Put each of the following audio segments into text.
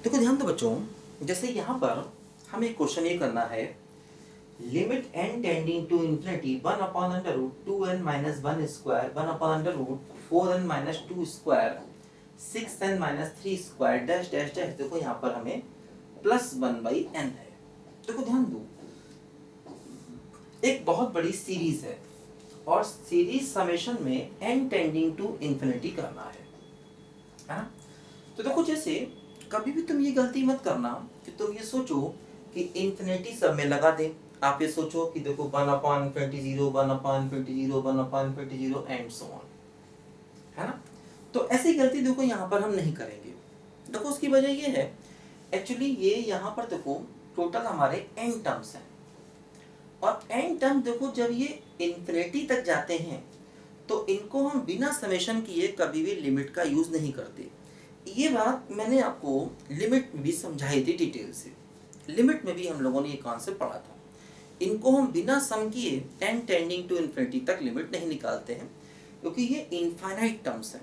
देखो ध्यान दो बच्चों, जैसे यहाँ पर हमें क्वेश्चन ये करना है, limit n tending to infinity 1 upon under root 2n minus 1 square 1 upon under root 4n minus 2 square 6n minus 3 square dash dash dash. देखो यहाँ पर हमें प्लस 1/n है। देखो ध्यान दो, एक बहुत बड़ी सीरीज है और सीरीज समेशन में n टेंडिंग टू इन्फिनिटी करना है ना। तो देखो जैसे कभी भी तुम ये गलती मत करना कि तुम ये सोचो कि इन्फिनिटी सब में लगा दें। आप ये सोचो कि देखो 1 upon infinity 0 1 upon infinity 0 1 upon infinity 0 and so on, है ना। तो ऐसी गलती देखो यहाँ पर हम नहीं करेंगे। देखो उसकी वजह ये है, एक्चुअली ये यहाँ पर देखो टोटल हमारे n टर्म्स हैं और n टर्म देखो जब ये इन्फिनिटी तक जाते हैं तो इनको हम बिना समेशन किए कभी भी लिमिट का यूज नहीं करते। ये बात मैंने आपको लिमिट में भी समझाई थी डिटेल से। लिमिट में भी हम लोगों ने ये कॉन्सेप्ट पढ़ा था। इनको हम बिना सम किए n टेंडिंग टू इन्फिनिटी तक लिमिट नहीं निकालते हैं क्योंकि ये इनफाइनाइट टर्म्स हैं।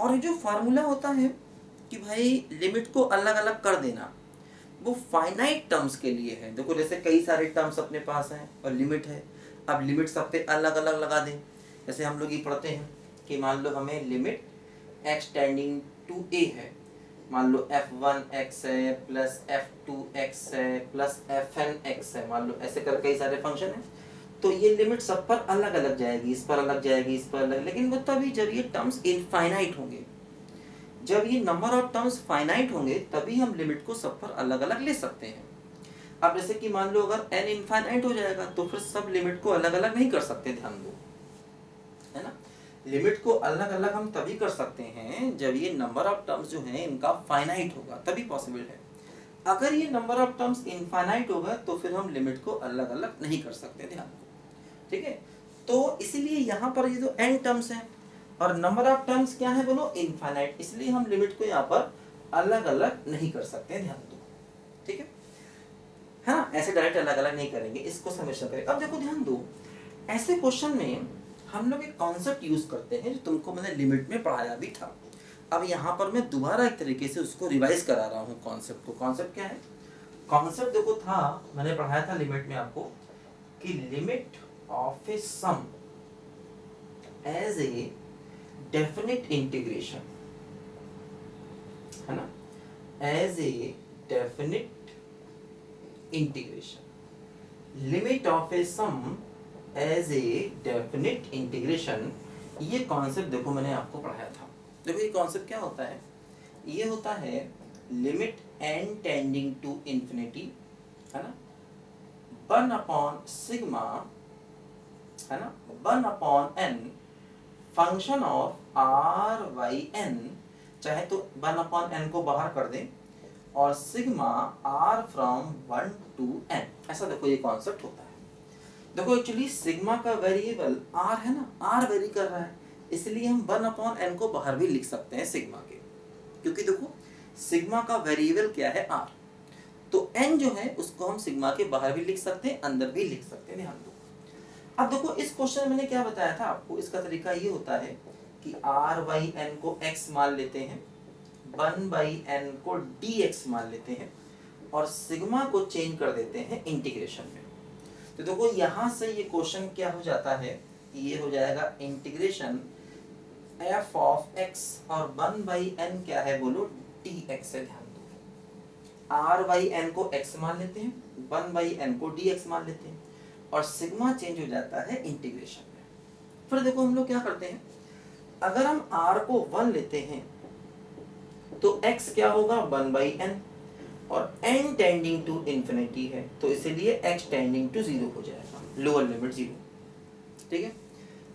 और जो फार्मूला होता है कि भाई लिमिट को अलग अलग कर देना, वो फाइनाइट टर्म्स के लिए है। देखो जैसे कई सारे टर्म्स अपने पास हैं और लिमिट है, अब लिमिट सब पे अलग अलग लगा दें। जैसे हम लोग ये पढ़ते हैं कि मान लो हमें limit x tending to a है, मान लो f1x है प्लस f2x है प्लस fnx है, मान लो ऐसे कर कई सारे फंक्शन हैं। तो ये लिमिट सब पर अलग अलग जाएगी, इस पर अलग जाएगी, इस पर अलग, लेकिन वो तभी जब ये टर्म्स इनफाइनाइट होंगे। जब ये नंबर ऑफ टर्म्स फाइनाइट होंगे तभी हम लिमिट को सब पर अलग अलग ले सकते हैं। अब जैसे कि मान लो अगर n इनफाइनाइट हो जाएगा तो फिर सब लिमिट को अलग अलग नहीं कर सकते, ध्यान दो, है ना। लिमिट को अलग अलग हम तभी कर सकते हैं जब ये नंबर ऑफ टर्म्स जो हैं इनका फाइनाइट होगा, तभी पॉसिबल है। अगर ये नंबर ऑफ टर्म्स इनफाइनाइट होगा तो फिर हम लिमिट को अलग अलग नहीं कर सकते, ध्यान दो, ठीक है। तो इसीलिए यहाँ पर ये जो n टर्म्स हैं और नंबर ऑफ टर्म्स क्या है बोलो, इनफाइनाइट, इसलिए हम लिमिट को यहाँ पर अलग अलग नहीं कर सकते, ध्यान दो, ठीक है ना। ऐसे डायरेक्ट अलग अलग नहीं करेंगे, इसको समझना पड़ेगा। अब देखो ध्यान दो, ऐसे क्वेश्चन में हम लोग एक कॉन्सेप्ट यूज करते हैं जो तुमको मैंने लिमिट में पढ़ाया भी था। अब यहाँ पर मैं दोबारा एक तरीके से उसको रिवाइज करा रहा हूँ कॉन्सेप्ट को। कॉन्सेप्ट क्या है? कॉन्सेप्ट देखो था, मैंने पढ़ाया था लिमिट में आपको कि limit of a sum as a definite integration, है ना, as a definite integration, limit of a sum as a definite integration. ये कॉन्सेप्ट देखो मैंने आपको पढ़ाया था। देखो ये कॉन्सेप्ट क्या होता है, ये होता है limit n tending to infinity, है ना, 1 अपॉन सिग्मा, है ना, 1 upon n function of r by n, चाहे तो 1 अपॉन n को बाहर कर दें और sigma r from 1 to n, ऐसा देखो ये कॉन्सेप्ट होता है। देखो एक्चुअली सिग्मा का वेरिएबल r है ना, r वेरी कर रहा है, इसलिए हम 1 अपॉन n को बाहर भी लिख सकते हैं सिग्मा के, क्योंकि देखो सिग्मा का वेरिएबल क्या है, r, तो n जो है उसको हम सिग्मा के बाहर भी लिख सकते हैं, अंदर भी लिख सकते हैं, ध्यान दो। अब देखो इस क्वेश्चन में मैंने क्या बताया था आपको, इसका तरीका ये होता है कि r बाई n को x मान लेते हैं, 1 बाई n को dx मान लेते हैं और सिग्मा को चेंज कर देते हैं इंटीग्रेशन में। तो देखो यहाँ से ये क्वेश्चन क्या हो जाता है, ये हो जाएगा इंटीग्रेशन f ऑफ x और 1 बाई n क्या है बोलो, dx है, ध्यान दो। r बाई n को x मान लेते हैं, 1 बाई n को dx मान लेते हैं और सिग्मा चेंज हो जाता है इंटीग्रेशन में। फिर देखो हम लोग क्या करते हैं, अगर हम r को 1 लेते हैं तो x क्या होगा, 1 बाई n, और n टेंडिंग टू इंफिनिटी है तो इसीलिए x टेंडिंग टू 0 हो जाएगा, लोअर लिमिट 0, ठीक है।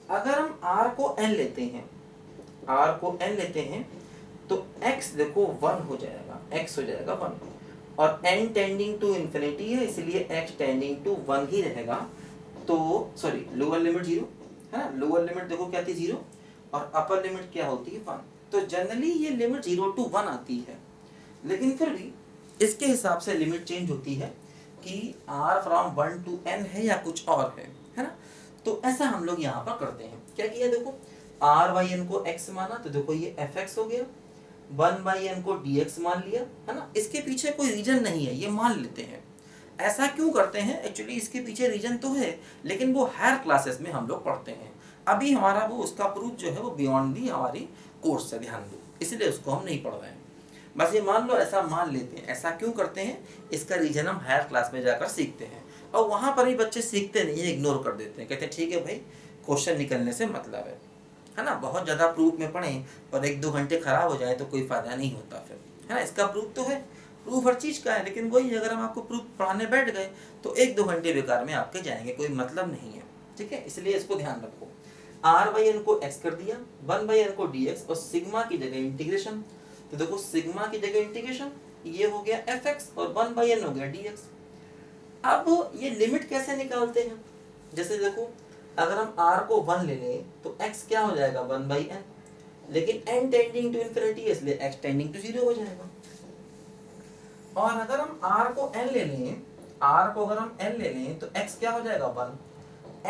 अगर हम r को n लेते हैं, r को n लेते हैं तो x देखो 1 हो जाएगा, x हो जाएगा 1, और n टेंडिंग टू इंफिनिटी है इसलिए x टेंडिंग टू 1 ही रहेगा, तो सॉरी लोअर लिमिट 0 है ना, लोअर लिमिट देखो क्या थी 0 और अपर लिमिट क्या होती है 1। तो जनरली ये लिमिट 0 to 1 आती है, लेकिन फिर भी इसके हिसाब से लिमिट चेंज होती है कि r फ्रॉम 1 to n है या कुछ और है ना। तो ऐसा हम लोग यहाँ पर करते हैं, क्या किया देखो r बाई n को x माना तो देखो ये fx हो गया, 1/n को dx मान लिया, है ना। इसके पीछे कोई रीजन नहीं है, ये मान लेते हैं। ऐसा क्यों करते हैं? एक्चुअली इसके पीछे रीजन तो है, लेकिन वो हायर क्लासेस में हम लोग पढ़ते हैं। अभी हमारा वो उसका प्रूफ जो है वो बियॉन्ड दी हमारी कोर्स से, ध्यान दो, इसलिए उसको हम नहीं पढ़ रहे हैं। बस ये मान लो, ऐसा मान लेते हैं। ऐसा क्यों करते हैं? इसका रीजन हम हायर क्लास में जाकर सीखते हैं, और वहाँ पर भी बच्चे सीखते नहीं है, इग्नोर कर देते हैं, कहते हैं ठीक है भाई, क्वेश्चन निकलने से मतलब है ना। बहुत ज़्यादा प्रूफ में पढ़ें और 1-2 घंटे खराब हो जाए तो कोई फ़ायदा नहीं होता फिर, है ना। इसका प्रूफ तो है, प्रूफ हर चीज़ का है, लेकिन वही अगर हम आपको प्रूफ पढ़ाने बैठ गए तो 1-2 घंटे बेकार में आपके जाएंगे, कोई मतलब नहीं है, ठीक है। इसलिए इसको ध्यान रखो। r/n को x कर दिया, 1/n को dx, और सिग्मा की जगह इंटीग्रेशन। तो देखो सिग्मा की जगह इंटीग्रेशन, ये हो गया fx और 1/n हो गया dx। अब ये लिमिट कैसे निकालते हैं? जैसे देखो, अगर हम r को 1 ले लें तो x क्या हो जाएगा 1/n, लेकिन n टेंडिंग टू इन्फिनिटी है, इसलिए x टेंडिंग टू 0 हो जाएगा। और अगर हम r को n ले लें, r को अगर हम n ले लें तो x क्या हो जाएगा 1,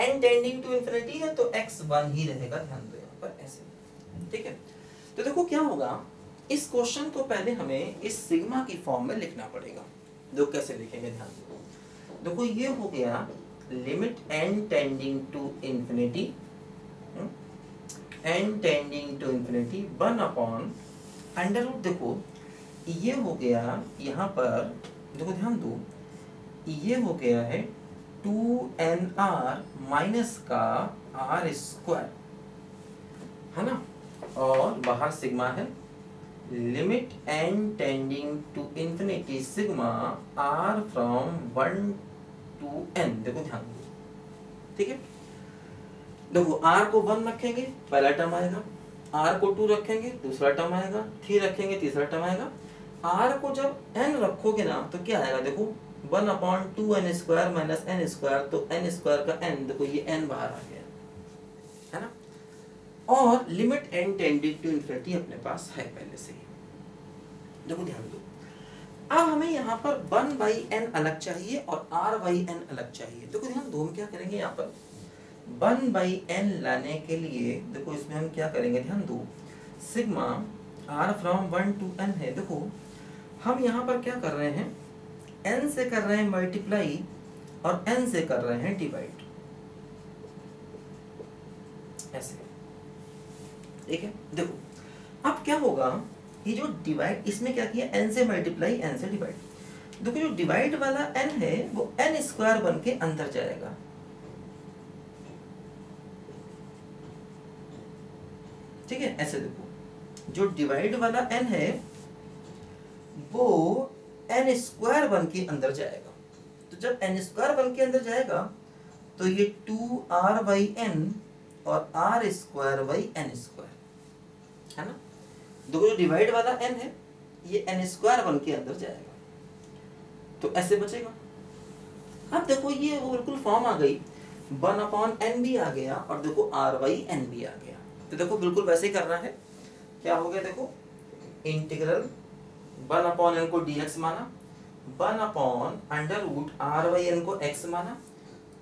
n टेंडिंग टू इन्फिनिटी है तो x 1 ही रहेगा, ध्यान दो यहाँ पर ऐसे, ठीक है। तो देखो क्या होगा, इस क्वेश्चन को पहले हमें इस सिग्मा की फॉर्म में लिखना पड़ेगा। देखो कैसे लिखेंगे, ध्यान दो। देखो ये हो गया limit n tending to infinity, n tending to infinity 1 under root. देखो ये हो गया यहाँ पर, देखो ध्यान दो, ये हो गया है 2nr माइनस का r², है ना। और बाहर सिग्मा है, limit n tending to infinity sigma r from 1 to n। देखो ध्यान दो, ठीक है। देखो r को 1 रखेंगे, पहला टर्म आएगा, r को 2 रखेंगे, दूसरा टर्म आएगा, 3 रखेंगे, तीसरा टर्म आएगा। r को जब n रखोगे ना तो क्या आएगा, देखो 1/2n² माइनस n², तो n² का n, देखो ये n बाहर आ गया, है ना। और limit n tending to infinity अपने पास है पहले से ही। देखो ध्यान दो, अब हमें यहाँ पर 1/n अलग चाहिए और r/n अलग चाहिए। देखो ध्यान दो, हम क्या करेंगे यहाँ पर 1/n लाने के लिए, देखो इसमें हम क्या करेंगे, ध्यान दो, sigma r from 1 to n है। देखो हम यहाँ पर क्या कर रहे हैं, n से कर रहे हैं मल्टीप्लाई और n से कर रहे हैं डिवाइड, ऐसे, ठीक है। देखो अब क्या होगा, ये जो डिवाइड, इसमें क्या किया, n से मल्टीप्लाई n से डिवाइड। देखो जो डिवाइड वाला n है वो n² बन के अंदर जाएगा, ठीक है। ऐसे देखो जो डिवाइड वाला n है वो n² बन के अंदर जाएगा। तो जब n² बन के अंदर जाएगा तो ये 2r/n और r²/n², है ना। देखो जो डिवाइड वाला n है ये n² बन के अंदर जाएगा, तो ऐसे बचेगा। अब देखो ये वो बिल्कुल फॉर्म आ गई, 1/n भी आ गया और देखो r/n भी आ गया। तो देखो बिल्कुल वैसे ही करना है, क्या हो गया, देखो इंटीग्रल 1/n को dx माना, 1/√r/n को x माना,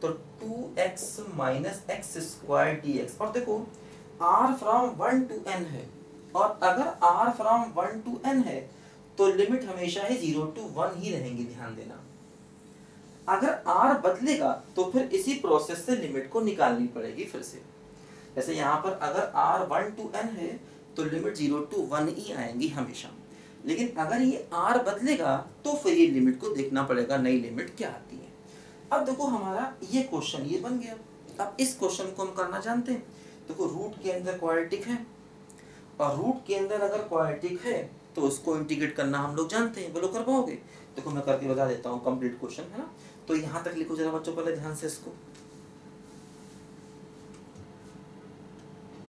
तो 2x माइनस x² dx। और देखो r फ्रॉम 1 to n है, और अगर r फ्रॉम 1 to n है तो लिमिट हमेशा ही 0 to 1 ही रहेंगी, ध्यान देना। अगर r बदलेगा तो फिर इसी प्रोसेस से लिमिट को निकालनी पड़ेगी फिर से। जैसे यहाँ पर अगर r 1 to n है तो लिमिट 0 to 1 ही आएंगी हमेशा, लेकिन अगर ये r बदलेगा तो फिर ये लिमिट को देखना पड़ेगा, नई लिमिट क्या आती है। अब देखो हमारा ये क्वेश्चन ये बन गया। अब इस क्वेश्चन को हम करना जानते हैं। देखो रूट के अंदर क्वाड्रेटिक है, और रूट के अंदर अगर क्वाड्रेटिक है तो उसको इंटीग्रेट करना हम लोग जानते हैं। बोलो कर पाओगे? देखो मैं करके बता देता हूँ, कंप्लीट क्वेश्चन है ना। तो यहाँ तक लिखो जरा बच्चों, पहले ध्यान से इसको।